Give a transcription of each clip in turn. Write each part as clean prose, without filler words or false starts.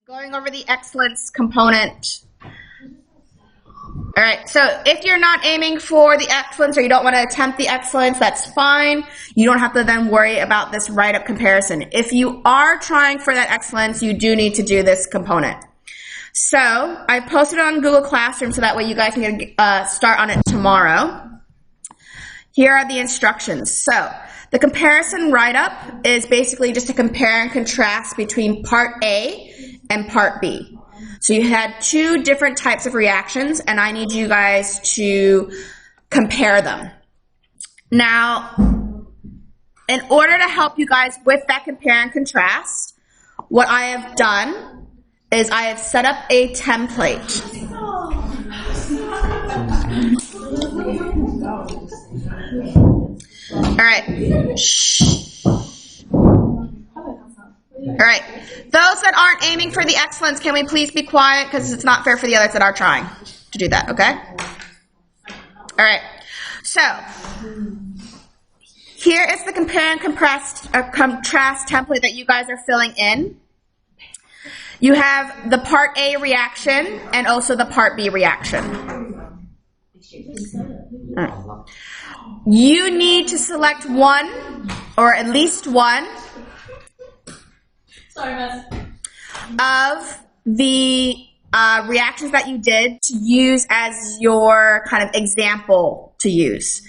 Going over the excellence component. All right, so if you're not aiming for the excellence or you don't want to attempt the excellence, that's fine. You don't have to then worry about this write-up comparison. If you are trying for that excellence, you do need to do this component. So I posted it on Google Classroom so that way you guys can get, start on it tomorrow. Here are the instructions. So the comparison write-up is basically just a compare and contrast between part A and part B. So you had two different types of reactions, and I need you guys to compare them. Now, in order to help you guys with that compare and contrast, what I have done is I have set up a template. All right. Shh. All right. Those that aren't aiming for the excellence, can we please be quiet? Because it's not fair for the others that are trying to do that, okay? All right. So, here is the compare and contrast template that you guys are filling in. You have the part A reaction and also the part B reaction. All right. You need to select one, or at least one, of the reactions that you did to use as your kind of example to use.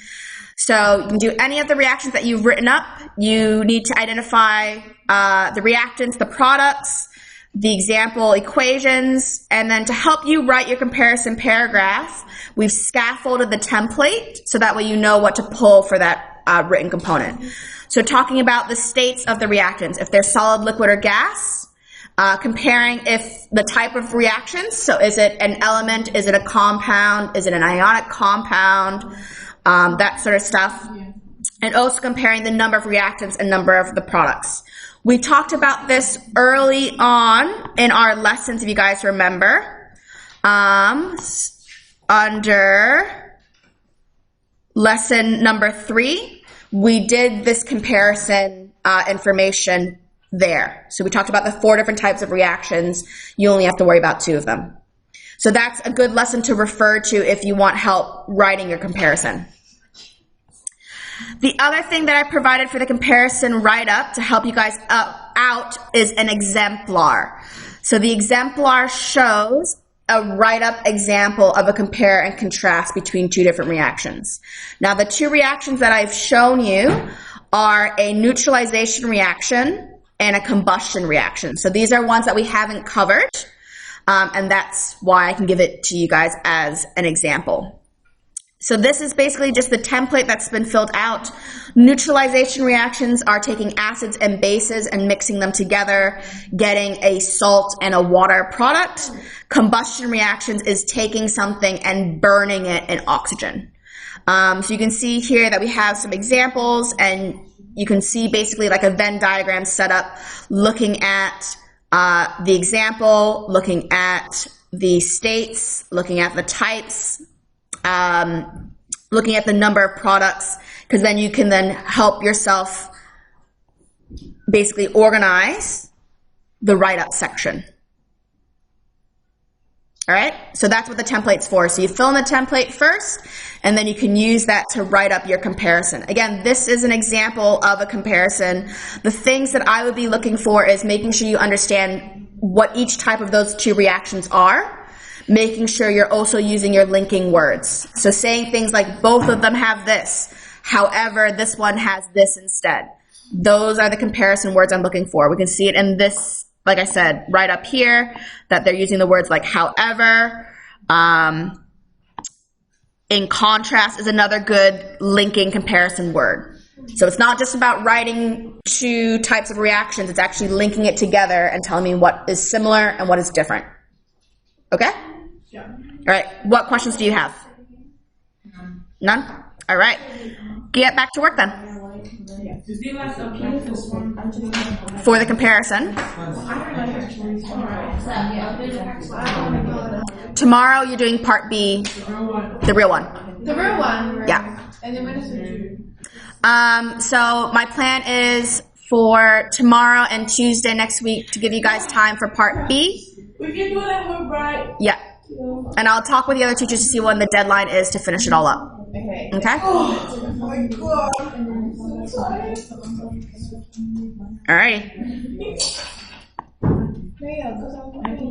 So you can do any of the reactions that you've written up. You need to identify the reactants, the products, the example equations, and then to help you write your comparison paragraph, we've scaffolded the template so that way you know what to pull for that written component. So talking about the states of the reactants, if they're solid, liquid, or gas, comparing if the type of reactions, so is it an element, is it a compound, is it an ionic compound, that sort of stuff, and also comparing the number of reactants and number of the products. We talked about this early on in our lessons, if you guys remember, under lesson number 3. We did this comparison information there. So we talked about the 4 different types of reactions. You only have to worry about 2 of them. So that's a good lesson to refer to if you want help writing your comparison. The other thing that I provided for the comparison write-up to help you guys out is an exemplar. So the exemplar shows a write-up example of a compare and contrast between 2 different reactions. Now, the 2 reactions that I've shown you are a neutralization reaction and a combustion reaction. So these are ones that we haven't covered, and that's why I can give it to you guys as an example. So this is basically just the template that's been filled out. Neutralization reactions are taking acids and bases and mixing them together, getting a salt and a water product. Combustion reactions is taking something and burning it in oxygen. So you can see here that we have some examples, and you can see basically like a Venn diagram set up looking at the example, looking at the states, looking at the types, looking at the number of products, because then you can then help yourself basically organize the write-up section. All right, so that's what the template's for. So you fill in the template first, and then you can use that to write up your comparison. Again, this is an example of a comparison. The things that I would be looking for is making sure you understand what each type of those 2 reactions are, making sure you're also using your linking words. So saying things like, both of them have this, however, this one has this instead. Those are the comparison words I'm looking for. We can see it in this, like I said, right up here, that they're using the words like however. In contrast is another good linking comparison word. So it's not just about writing 2 types of reactions, it's actually linking it together and telling me what is similar and what is different. Okay? Yeah. All right. What questions do you have? None? All right. Get back to work then. For the comparison. Tomorrow you're doing part B, the real one. The real one? Yeah. And then when is it due? So my plan is for tomorrow and Tuesday next week to give you guys time for part B. We can do that with Bright. Yeah. And I'll talk with the other teachers to see when the deadline is to finish it all up. Okay. Okay? Oh my God. All right.